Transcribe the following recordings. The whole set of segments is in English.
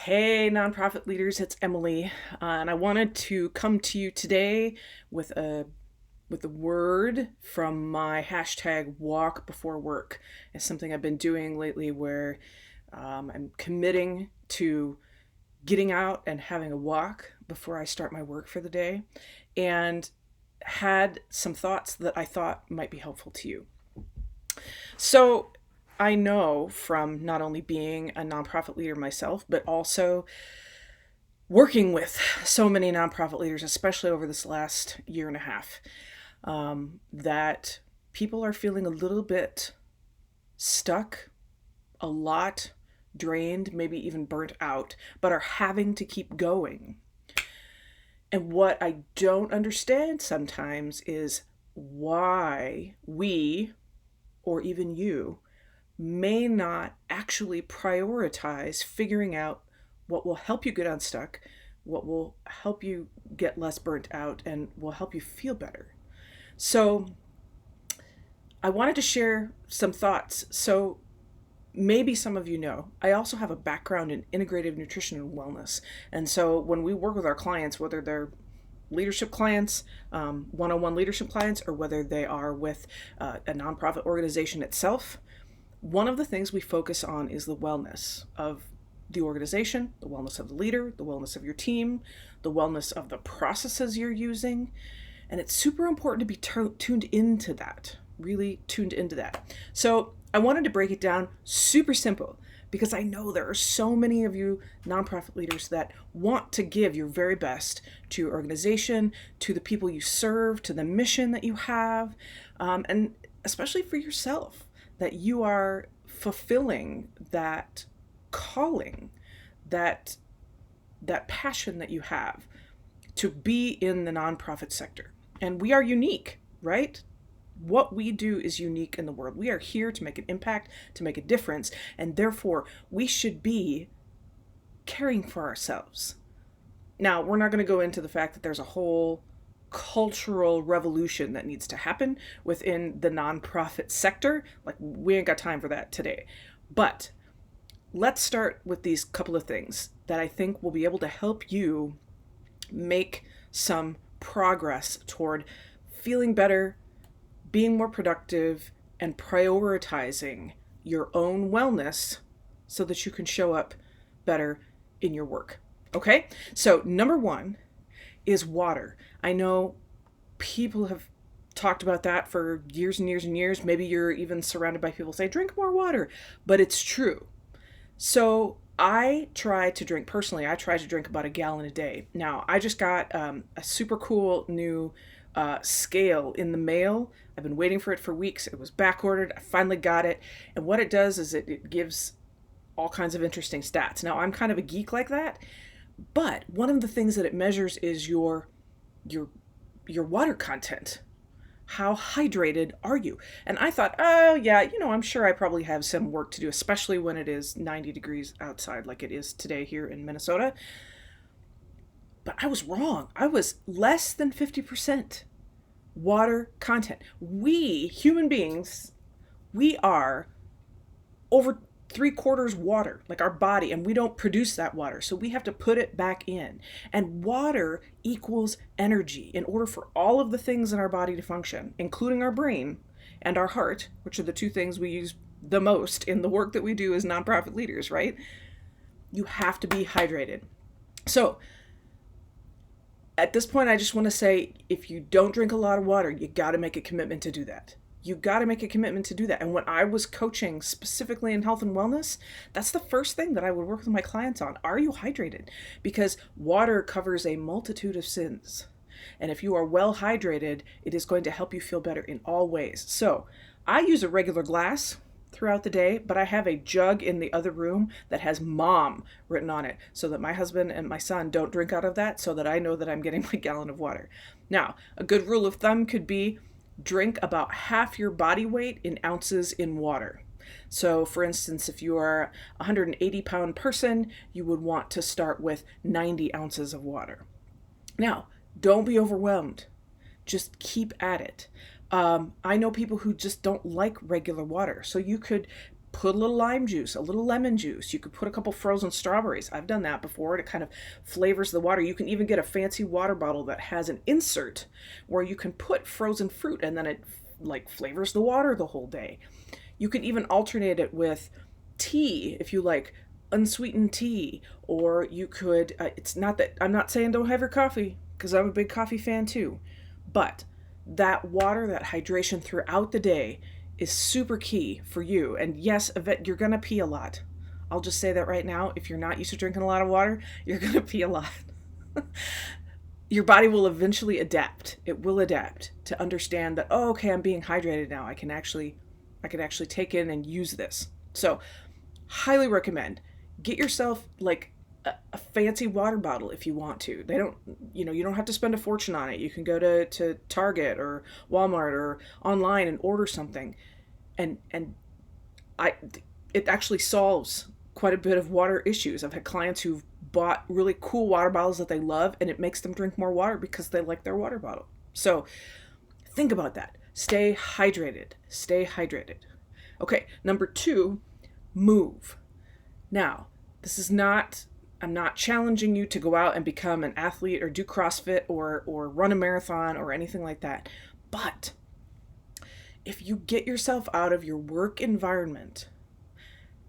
Hey, nonprofit leaders, it's Emily, and I wanted to come to you today with a word from my hashtag walk before work. It's something I've been doing lately where I'm committing to getting out and having a walk before I start my work for the day, and had some thoughts that I thought might be helpful to you. So, I know from not only being a nonprofit leader myself, but also working with so many nonprofit leaders, especially over this last year and a half, that people are feeling a little bit stuck, a lot drained, maybe even burnt out, but are having to keep going. And what I don't understand sometimes is why we, or even you, may not actually prioritize figuring out what will help you get unstuck, what will help you get less burnt out, and will help you feel better. So, I wanted to share some thoughts. So, maybe some of you know, I also have a background in integrative nutrition and wellness. And so, when we work with our clients, whether they're leadership clients, one-on-one leadership clients, or whether they are with a nonprofit organization itself, one of the things we focus on is the wellness of the organization, the wellness of the leader, the wellness of your team, the wellness of the processes you're using. And it's super important to be tuned into that, really tuned into that. So I wanted to break it down super simple because I know there are so many of you nonprofit leaders that want to give your very best to your organization, to the people you serve, to the mission that you have, and especially for yourself, that you are fulfilling that calling, that passion that you have to be in the nonprofit sector. And we are unique, right? What we do is unique in the world. We are here to make an impact, to make a difference, and therefore we should be caring for ourselves. Now, we're not going to go into the fact that there's a whole cultural revolution that needs to happen within the nonprofit sector. Like, we ain't got time for that today. But let's start with these couple of things that I think will be able to help you make some progress toward feeling better, being more productive, and prioritizing your own wellness so that you can show up better in your work. Okay? So, number one is water. I know people have talked about that for years and years and years. Maybe you're even surrounded by people who say, drink more water, but it's true. So I try to drink about a gallon a day. Now, I just got a super cool new scale in the mail. I've been waiting for it for weeks. It was back ordered. I finally got it. And what it does is it gives all kinds of interesting stats. Now, I'm kind of a geek like that, but one of the things that it measures is your water content. How hydrated are you? And I thought, oh yeah, I'm sure I probably have some work to do, especially when it is 90 degrees outside like it is today here in Minnesota. But I was wrong. I was less than 50% water content. We, human beings, we are over 3/4 water, like our body, and we don't produce that water. So we have to put it back in. And water equals energy. In order for all of the things in our body to function, including our brain and our heart, which are the two things we use the most in the work that we do as nonprofit leaders, right? You have to be hydrated. So at this point, I just want to say, if you don't drink a lot of water, you got to make a commitment to do that. You got to make a commitment to do that. And when I was coaching specifically in health and wellness, that's the first thing that I would work with my clients on. Are you hydrated? Because water covers a multitude of sins. And if you are well hydrated, it is going to help you feel better in all ways. So I use a regular glass throughout the day, but I have a jug in the other room that has mom written on it so that my husband and my son don't drink out of that, so that I know that I'm getting my gallon of water. Now, a good rule of thumb could be drink about half your body weight in ounces in water. So for instance, if you are a 180-pound person, you would want to start with 90 ounces of water. Now, don't be overwhelmed. Just keep at it. I know people who just don't like regular water. So you could put a little lime juice, a little lemon juice. You could put a couple frozen strawberries. I've done that before, and it kind of flavors the water. You can even get a fancy water bottle that has an insert where you can put frozen fruit, and then it like flavors the water the whole day. You can even alternate it with tea if you like unsweetened tea, or you could, it's not that, I'm not saying don't have your coffee, because I'm a big coffee fan too, but that water, that hydration throughout the day is super key for you. And yes, Yvette, you're going to pee a lot. I'll just say that right now. If you're not used to drinking a lot of water, you're going to pee a lot. Your body will eventually adapt. It will adapt to understand that, oh, okay, I'm being hydrated now. I can actually take in and use this. So highly recommend. Get yourself like a fancy water bottle if you want to. They don't, you don't have to spend a fortune on it. You can go to Target or Walmart or online and order something. And it actually solves quite a bit of water issues. I've had clients who've bought really cool water bottles that they love, and it makes them drink more water because they like their water bottle. So think about that. Stay hydrated. Stay hydrated. Okay, number 2, move. Now, I'm not challenging you to go out and become an athlete or do CrossFit or run a marathon or anything like that. But if you get yourself out of your work environment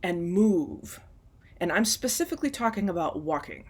and move, and I'm specifically talking about walking.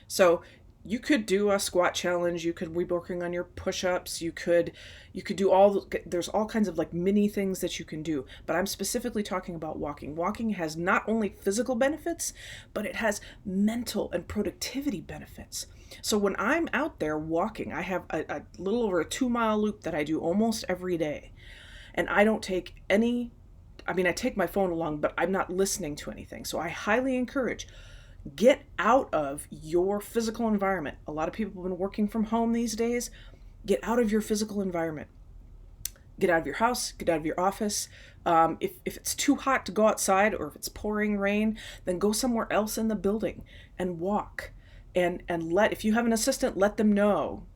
So you could do a squat challenge, you could be working on your push-ups, you could do there's all kinds of like mini things that you can do, but I'm specifically talking about walking. Walking has not only physical benefits, but it has mental and productivity benefits. So when I'm out there walking, I have a little over a 2-mile loop that I do almost every day. And I don't take I take my phone along, but I'm not listening to anything. So I highly encourage, get out of your physical environment. A lot of people have been working from home these days. Get out of your physical environment. Get out of your house, get out of your office. If it's too hot to go outside, or if it's pouring rain, then go somewhere else in the building and walk. And if you have an assistant, let them know.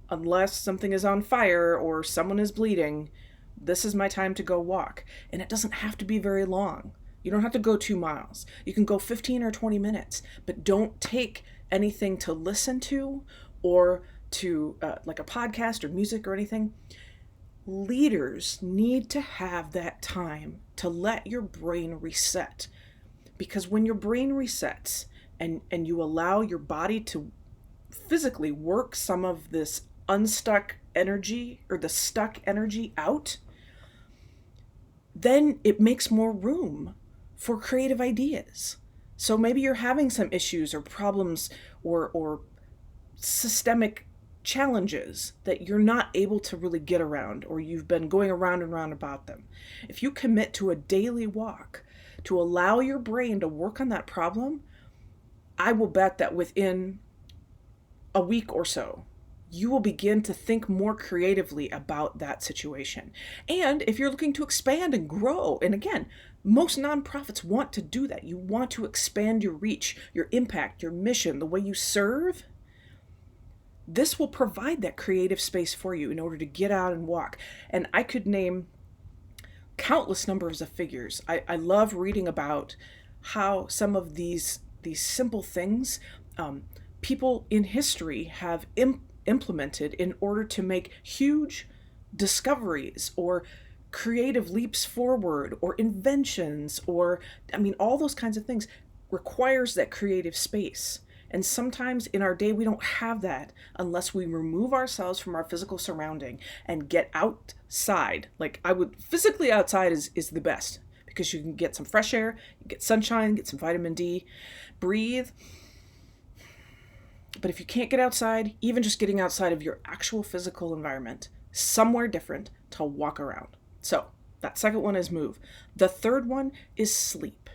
Unless something is on fire or someone is bleeding, this is my time to go walk. And it doesn't have to be very long. You don't have to go 2 miles. You can go 15 or 20 minutes, but don't take anything to listen to or to like a podcast or music or anything. Leaders need to have that time to let your brain reset. Because when your brain resets and you allow your body to physically work some of this unstuck energy or the stuck energy out, then it makes more room for creative ideas. So maybe you're having some issues or problems or systemic challenges that you're not able to really get around, or you've been going around and around about them. If you commit to a daily walk to allow your brain to work on that problem, I will bet that within a week or so, you will begin to think more creatively about that situation. And if you're looking to expand and grow, and again, most nonprofits want to do that. You want to expand your reach, your impact, your mission, the way you serve. This will provide that creative space for you in order to get out and walk. And I could name countless numbers of figures. I love reading about how some of these simple things people in history have implemented in order to make huge discoveries or creative leaps forward or inventions or, all those kinds of things requires that creative space. And sometimes in our day, we don't have that unless we remove ourselves from our physical surrounding and get outside. Like physically outside is the best because you can get some fresh air, you get sunshine, get some vitamin D, breathe. But if you can't get outside, even just getting outside of your actual physical environment, somewhere different to walk around. So that second one is move. The third one is sleep.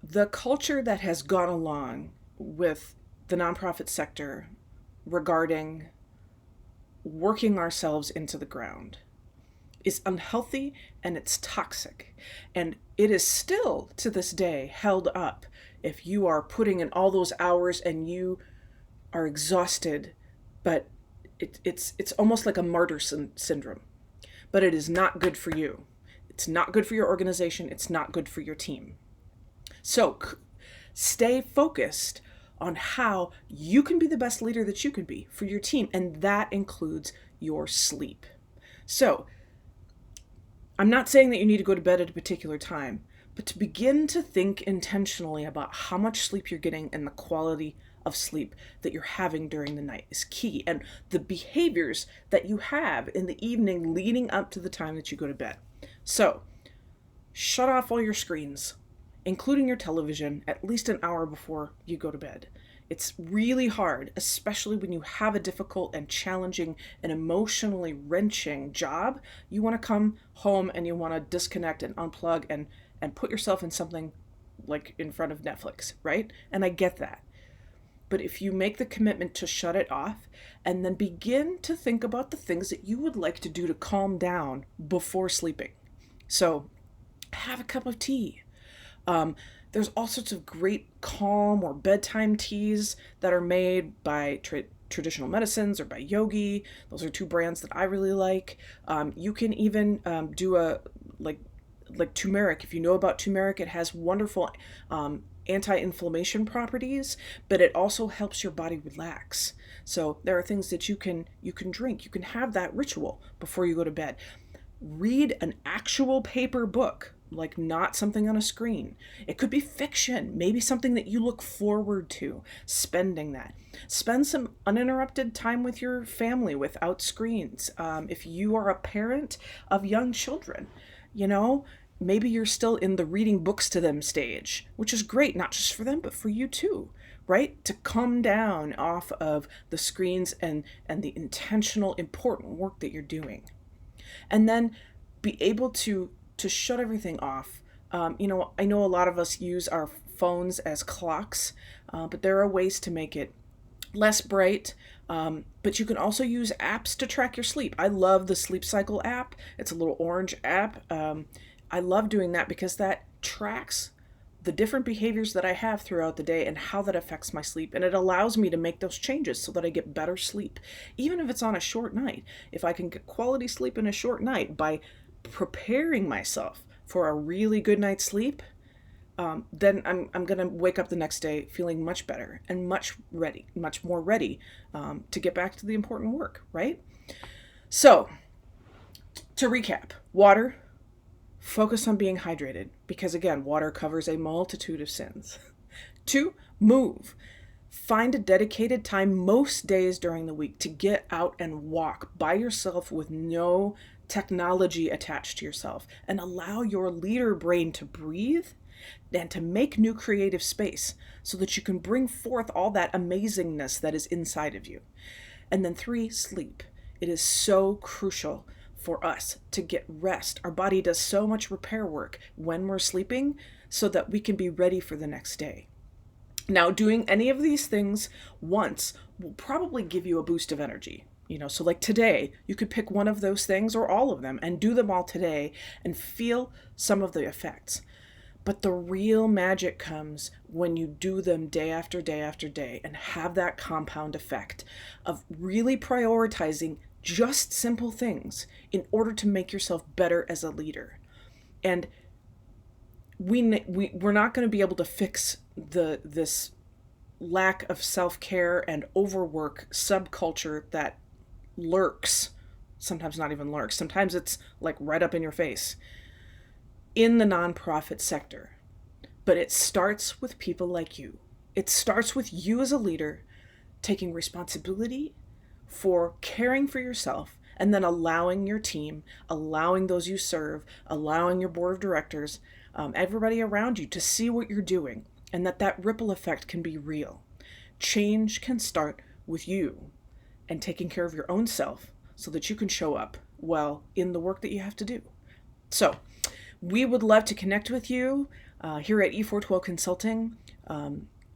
The culture that has gone along with the nonprofit sector regarding working ourselves into the ground is unhealthy and it's toxic. And it is still, to this day, held up if you are putting in all those hours and you are exhausted, but it's almost like a martyr syndrome. But it is not good for you. It's not good for your organization. It's not good for your team. So stay focused on how you can be the best leader that you can be for your team. And that includes your sleep. So I'm not saying that you need to go to bed at a particular time, but to begin to think intentionally about how much sleep you're getting and the quality of sleep that you're having during the night is key. And the behaviors that you have in the evening leading up to the time that you go to bed. So shut off all your screens, including your television, at least an hour before you go to bed. It's really hard, especially when you have a difficult and challenging and emotionally wrenching job. You want to come home and you want to disconnect and unplug and put yourself in something like in front of Netflix, right? And I get that. But if you make the commitment to shut it off and then begin to think about the things that you would like to do to calm down before sleeping. So have a cup of tea. There's all sorts of great calm or bedtime teas that are made by traditional medicines or by Yogi. Those are two brands that I really like. You can even do a like turmeric. If you know about turmeric, it has wonderful anti-inflammation properties, but it also helps your body relax. So there are things that you can drink. You can have that ritual before you go to bed. Read an actual paper book, like not something on a screen. It could be fiction, maybe something that you look forward to, spending that. Spend some uninterrupted time with your family without screens. If you are a parent of young children, maybe you're still in the reading books to them stage, which is great, not just for them, but for you too, right? To come down off of the screens and the intentional, important work that you're doing. And then be able to shut everything off. I know a lot of us use our phones as clocks, but there are ways to make it less bright. But you can also use apps to track your sleep. I love the Sleep Cycle app. It's a little orange app. I love doing that because that tracks the different behaviors that I have throughout the day and how that affects my sleep. And it allows me to make those changes so that I get better sleep, even if it's on a short night. If I can get quality sleep in a short night by preparing myself for a really good night's sleep, then I'm going to wake up the next day feeling much better and much more ready to get back to the important work, right? So to recap, water. Focus on being hydrated because, again, water covers a multitude of sins. 2, move. Find a dedicated time most days during the week to get out and walk by yourself with no technology attached to yourself and allow your leader brain to breathe and to make new creative space so that you can bring forth all that amazingness that is inside of you. And then 3, sleep. It is so crucial for us to get rest. Our body does so much repair work when we're sleeping so that we can be ready for the next day. Now, doing any of these things once will probably give you a boost of energy. So like today, you could pick one of those things or all of them and do them all today and feel some of the effects. But the real magic comes when you do them day after day after day and have that compound effect of really prioritizing just simple things in order to make yourself better as a leader. And we're not going to be able to fix this lack of self-care and overwork subculture that lurks, sometimes not even lurks, sometimes it's like right up in your face, in the nonprofit sector. But it starts with people like you. It starts with you as a leader taking responsibility for caring for yourself and then allowing your team, allowing those you serve, allowing your board of directors, everybody around you to see what you're doing and that ripple effect can be real. Change can start with you and taking care of your own self so that you can show up well in the work that you have to do. So we would love to connect with you here at E412 Consulting.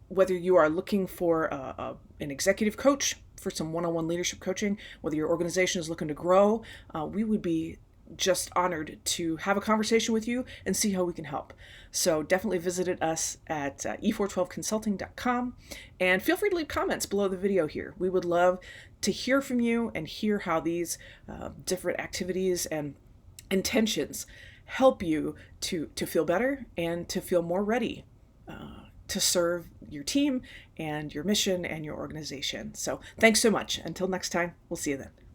Whether you are looking for an executive coach for some one-on-one leadership coaching, whether your organization is looking to grow, we would be just honored to have a conversation with you and see how we can help. So definitely visit us at e412consulting.com and feel free to leave comments below the video here. We would love to hear from you and hear how these different activities and intentions help you to feel better and to feel more ready to serve your team and your mission and your organization. So thanks so much. Until next time, we'll see you then.